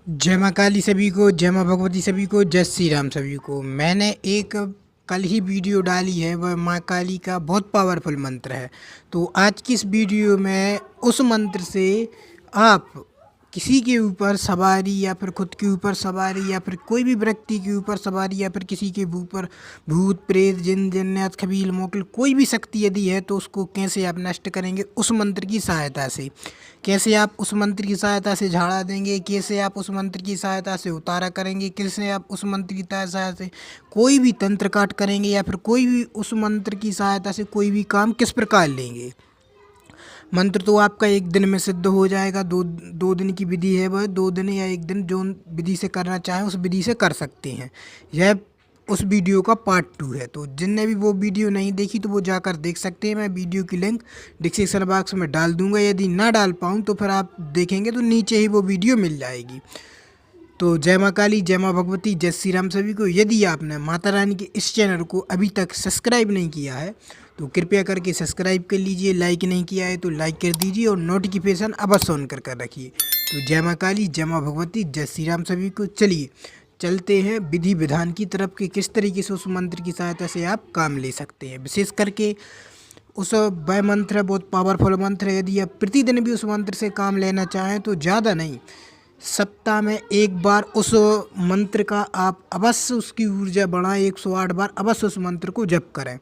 जय माँ काली सभी को, जय माँ भगवती सभी को, जय श्री राम सभी को। मैंने एक कल ही वीडियो डाली है, वह माँ काली का बहुत पावरफुल मंत्र है। तो आज की इस वीडियो में उस मंत्र से आप किसी के ऊपर सवारी या फिर खुद के ऊपर सवारी या फिर कोई भी व्यक्ति के ऊपर सवारी या फिर किसी के ऊपर भूत प्रेत जिन जिन्नात खबील मोकिल कोई भी शक्ति यदि है तो उसको कैसे आप नष्ट करेंगे उस मंत्र की सहायता से। कैसे आप उस मंत्र की सहायता से झाड़ा देंगे, कैसे आप उस मंत्र की सहायता से उतारा करेंगे, कैसे आप उस मंत्र की सहायता से कोई भी तंत्र काट करेंगे या फिर कोई भी उस मंत्र की सहायता से कोई भी काम किस प्रकार लेंगे। मंत्र तो आपका एक दिन में सिद्ध हो जाएगा। दो दो दिन की विधि है, वह 2 दिन या एक दिन जो विधि से करना चाहें उस विधि से कर सकते हैं। यह उस वीडियो का पार्ट 2 है। तो जिनने भी वो वीडियो नहीं देखी तो वो जाकर देख सकते हैं। मैं वीडियो की लिंक डिस्क्रिप्शन बॉक्स में डाल दूंगा। यदि ना डाल पाऊँ तो फिर आप देखेंगे तो नीचे ही वो वीडियो मिल जाएगी। तो जय माँ काली, जय माँ भगवती, जय श्री राम सभी को। यदि आपने माता रानी के इस चैनल को अभी तक सब्सक्राइब नहीं किया है तो कृपया करके सब्सक्राइब कर लीजिए। लाइक नहीं किया है तो लाइक कर दीजिए और नोटिफिकेशन अवश्य ऑन कर रखिए। तो जय माँ काली, जय माँ भगवती, जय श्री राम सभी को। चलिए चलते हैं विधि विधान की तरफ कि किस तरीके से उस मंत्र की सहायता से आप काम ले सकते हैं। विशेष करके उस वह मंत्र है, बहुत पावरफुल मंत्र है। यदि आप प्रतिदिन भी उस मंत्र से काम लेना चाहें तो ज़्यादा नहीं, सप्ताह में एक बार उस मंत्र का आप अवश्य उसकी ऊर्जा बढ़ाएं। 108 बार अवश्य उस मंत्र को जप करें।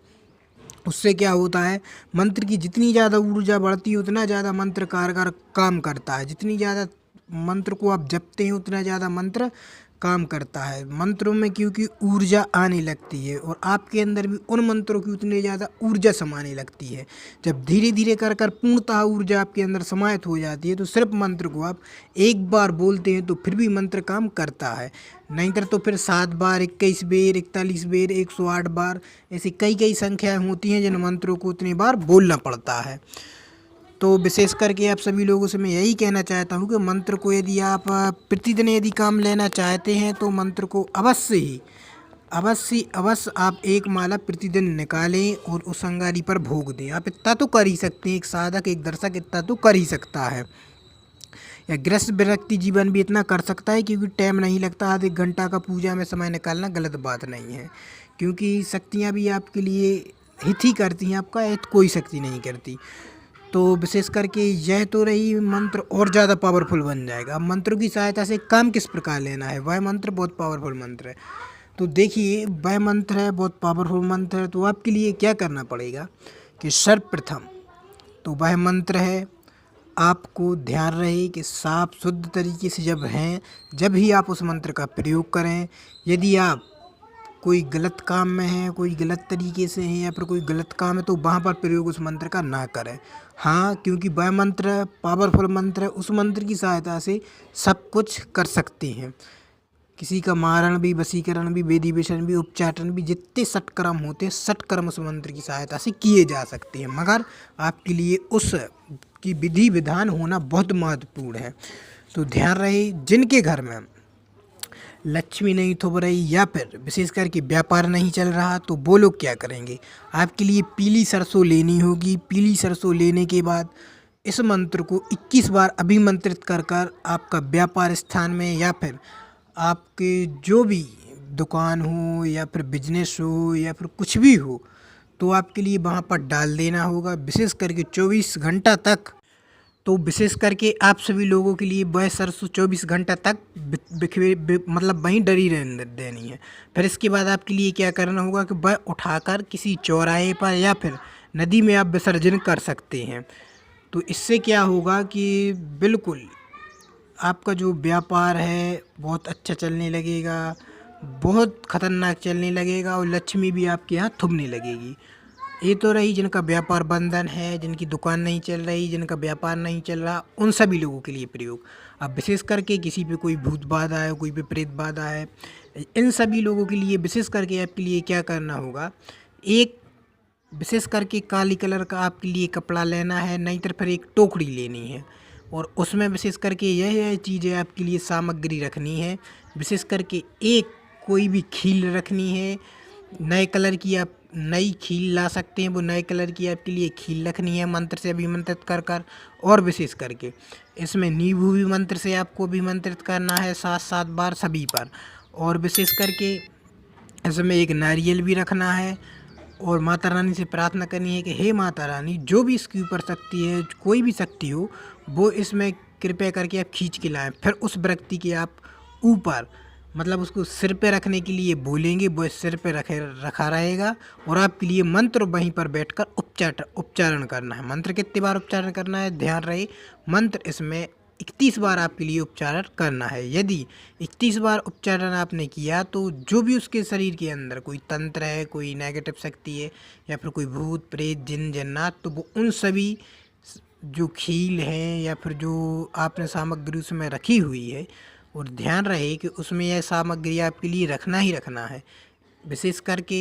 उससे क्या होता है, मंत्र की जितनी ज़्यादा ऊर्जा बढ़ती है उतना ज़्यादा मंत्र कारगर काम करता है। जितनी ज़्यादा मंत्र को आप जपते हैं उतना ज़्यादा मंत्र काम करता है। मंत्रों में क्योंकि ऊर्जा आने लगती है और आपके अंदर भी उन मंत्रों की उतनी ज़्यादा ऊर्जा समाने लगती है। जब धीरे धीरे कर कर पूर्णतः ऊर्जा आपके अंदर समाहित हो जाती है तो सिर्फ मंत्र को आप एक बार बोलते हैं तो फिर भी मंत्र काम करता है। नहीं तो फिर 7 बार, 21 बेर, 41 बेर, 108 बार, ऐसी कई कई संख्याएँ होती हैं जिन मंत्रों को उतनी बार बोलना पड़ता है। तो विशेष करके आप सभी लोगों से मैं यही कहना चाहता हूँ कि मंत्र को यदि आप प्रतिदिन यदि काम लेना चाहते हैं तो मंत्र को अवश्य ही अवश्य आप एक माला प्रतिदिन निकालें और उस अंगारी पर भोग दें। आप इतना तो कर ही सकते हैं, एक साधक एक दर्शक इतना तो कर ही सकता है। या गृहस्थ व्यक्ति जीवन भी इतना कर सकता है क्योंकि टाइम नहीं लगता। आधे घंटा का पूजा में समय निकालना गलत बात नहीं है, क्योंकि शक्तियाँ भी आपके लिए हित ही करती हैं, आपका हित कोई शक्ति नहीं करती। तो विशेष करके यह तो रही, मंत्र और ज़्यादा पावरफुल बन जाएगा। अब मंत्रों की सहायता से काम किस प्रकार लेना है, वह मंत्र बहुत पावरफुल मंत्र है। तो देखिए वह मंत्र है, बहुत पावरफुल मंत्र है। तो आपके लिए क्या करना पड़ेगा कि सर्वप्रथम तो वह मंत्र है, आपको ध्यान रहे कि साफ शुद्ध तरीके से जब ही आप उस मंत्र का प्रयोग करें। यदि आप कोई गलत काम में है, कोई गलत तरीके से हैं या फिर कोई गलत काम है तो वहाँ पर प्रयोग उस मंत्र का ना करें। हाँ, क्योंकि वह मंत्र पावरफुल मंत्र है, उस मंत्र की सहायता से सब कुछ कर सकते हैं। किसी का मारण भी, वशीकरण भी, वेदी विषण भी, उपचाटन भी, जितने सटकर्म होते हैं सटकर्म उस मंत्र की सहायता से किए जा सकते हैं। मगर आपके लिए उस की विधि विधान होना बहुत महत्वपूर्ण है। तो ध्यान रहे, जिनके घर में लक्ष्मी नहीं थोप रही या फिर विशेष करके व्यापार नहीं चल रहा तो वो लोग क्या करेंगे, आपके लिए पीली सरसों लेनी होगी। पीली सरसों लेने के बाद इस मंत्र को 21 बार अभिमंत्रित कर कर आपका व्यापार स्थान में या फिर आपके जो भी दुकान हो या फिर बिजनेस हो या फिर कुछ भी हो तो आपके लिए वहाँ पर डाल देना होगा। विशेष करके 24 घंटा तक, तो विशेष करके आप सभी लोगों के लिए वह सरसों 24 घंटा तक मतलब वहीं डरी रहने देनी है। फिर इसके बाद आपके लिए क्या करना होगा कि वह उठाकर किसी चौराहे पर या फिर नदी में आप विसर्जन कर सकते हैं। तो इससे क्या होगा कि बिल्कुल आपका जो व्यापार है बहुत अच्छा चलने लगेगा, बहुत खतरनाक चलने लगेगा और लक्ष्मी भी आपके यहाँ थुपने लगेगी। ये तो रही जिनका व्यापार बंधन है, जिनकी दुकान नहीं चल रही, जिनका व्यापार नहीं चल रहा, उन सभी लोगों के लिए प्रयोग। अब विशेष करके किसी पे कोई भूत बाधा है, कोई पे प्रेत बाधा है, इन सभी लोगों के लिए विशेष करके आपके लिए क्या करना होगा, एक विशेष करके काली कलर का आपके लिए कपड़ा लेना है, नहीं तो फिर एक टोकरी लेनी है और उसमें विशेष करके यह चीज़ें आपके लिए सामग्री रखनी है। विशेष करके एक कोई भी खील रखनी है, नए कलर की आप नई खील ला सकते हैं, वो नए कलर की आपके लिए खील रखनी है मंत्र से अभिमंत्रित कर कर। और विशेष करके इसमें नींबू भी मंत्र से आपको अभिमंत्रित करना है 7-7 बार सभी पर। और विशेष करके इसमें एक नारियल भी रखना है और माता रानी से प्रार्थना करनी है कि हे माता रानी, जो भी इसके ऊपर शक्ति है, कोई भी शक्ति हो, वो इसमें कृपया करके आप खींच के लाएं। फिर उस व्यक्ति के आप ऊपर मतलब उसको सिर पे रखने के लिए बोलेंगे, वो सिर पे रखा रहेगा और आपके लिए मंत्र वहीं पर बैठकर उच्चारण करना है। मंत्र कितनी बार उच्चारण करना है ध्यान रहे, मंत्र इसमें 31 बार आपके लिए उच्चारण करना है। यदि 31 बार उच्चारण आपने किया तो जो भी उसके शरीर के अंदर कोई तंत्र है, कोई नेगेटिव शक्ति है या फिर कोई भूत प्रेत जिन जन्नात, तो वो उन सभी जो खील हैं या फिर जो आपने सामग्री उसमें रखी हुई है, और ध्यान रहे कि उसमें यह सामग्री आपके लिए रखना ही रखना है। विशेष करके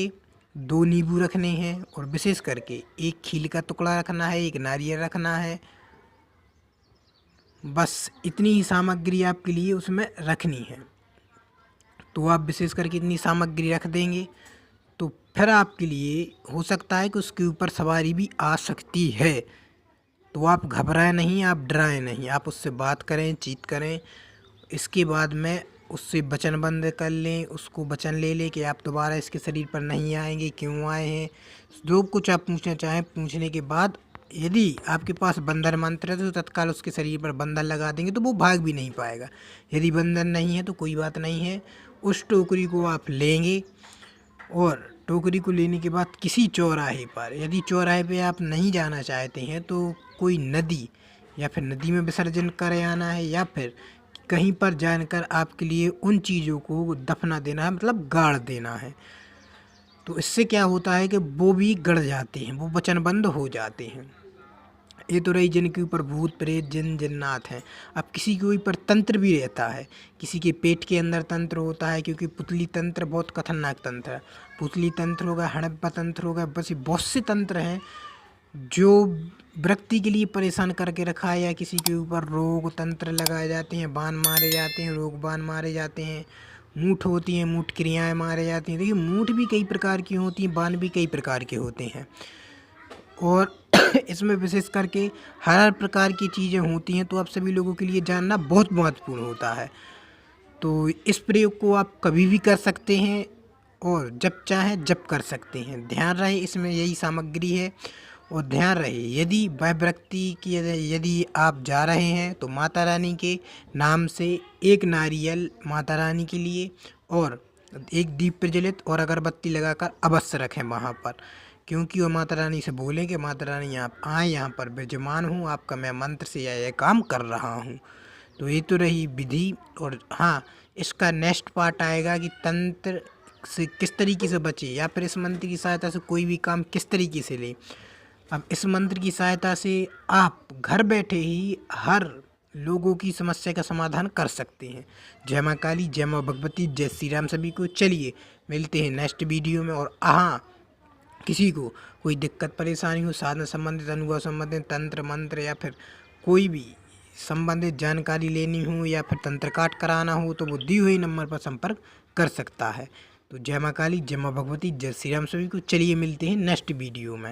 2 नींबू रखने हैं और विशेष करके एक खील का टुकड़ा रखना है, एक नारियल रखना है। बस इतनी ही सामग्री आपके लिए उसमें रखनी है। तो आप विशेष करके इतनी सामग्री रख देंगे तो फिर आपके लिए हो सकता है कि उसके ऊपर सवारी भी आ सकती है। तो आप घबराएं नहीं, आप डराएं नहीं, आप उससे बात करें, चीत करें। इसके बाद में उससे वचनबंध कर लें, उसको वचन ले लें कि आप दोबारा इसके शरीर पर नहीं आएंगे, क्यों आए हैं, जो कुछ आप पूछना चाहें। पूछने के बाद यदि आपके पास बंधन मंत्र है तो तत्काल उसके शरीर पर बंधन लगा देंगे तो वो भाग भी नहीं पाएगा। यदि बंधन नहीं है तो कोई बात नहीं है, उस टोकरी को आप लेंगे और टोकरी को लेने के बाद किसी चौराहे पर, यदि चौराहे पे आप नहीं जाना चाहते हैं तो कोई नदी या फिर नदी में विसर्जन कर आना है, या फिर कहीं पर जानकर आपके लिए उन चीज़ों को दफना देना है, मतलब गाड़ देना है। तो इससे क्या होता है कि वो भी गड़ जाते हैं, वो वचनबंद हो जाते हैं। ये तो रही जिनके ऊपर भूत प्रेत जिन जिन्नात हैं। अब किसी के ऊपर तंत्र भी रहता है, किसी के पेट के अंदर तंत्र होता है, क्योंकि पुतली तंत्र बहुत खतरनाक तंत्र है। पुतली तंत्र होगा, हड़प्पा तंत्र होगा, बस ये बहुत से तंत्र हैं जो व्यक्ति के लिए परेशान करके रखा है। या किसी के ऊपर रोग तंत्र लगाए जाते हैं, बाण मारे जाते हैं, रोग बाण मारे जाते हैं, मूठ होती हैं, मूठ क्रियाएँ मारे जाती हैं। देखिए मूठ भी कई प्रकार की होती हैं, बाण भी कई प्रकार के होते हैं और इसमें विशेष करके हर प्रकार की चीज़ें होती हैं। तो आप सभी लोगों के लिए जानना बहुत महत्वपूर्ण होता है। तो इस प्रयोग को आप कभी भी कर सकते हैं और जब चाहें जब कर सकते हैं। ध्यान रहे इसमें यही सामग्री है। और ध्यान रहे यदि वह व्यक्ति की यदि आप जा रहे हैं तो माता रानी के नाम से एक नारियल माता रानी के लिए और एक दीप प्रज्वलित और अगरबत्ती लगाकर अवश्य रखें वहाँ पर, क्योंकि वो माता रानी से बोलें कि माता रानी आप आएँ, यहाँ पर विराजमान हूँ, आपका मैं मंत्र से यह काम कर रहा हूँ। तो ये तो रही विधि। और हाँ, इसका नेक्स्ट पार्ट आएगा कि तंत्र से किस तरीके से बचे या फिर इस मंत्र की सहायता से कोई भी काम किस तरीके से ले। अब इस मंत्र की सहायता से आप घर बैठे ही हर लोगों की समस्या का समाधान कर सकते हैं। जय माँ काली, जय माँ भगवती, जय श्री राम सभी को। चलिए मिलते हैं नेक्स्ट वीडियो में। और हाँ, किसी को कोई दिक्कत परेशानी हो, साधना संबंधित, अनुभव संबंधित, तंत्र मंत्र या फिर कोई भी संबंधित जानकारी लेनी हो या फिर तंत्र काट कराना हो तो वो दी हुई नंबर पर संपर्क कर सकता है। तो जय माँ काली, जय माँ भगवती, जय श्री राम सभी को। चलिए मिलते हैं नेक्स्ट वीडियो में।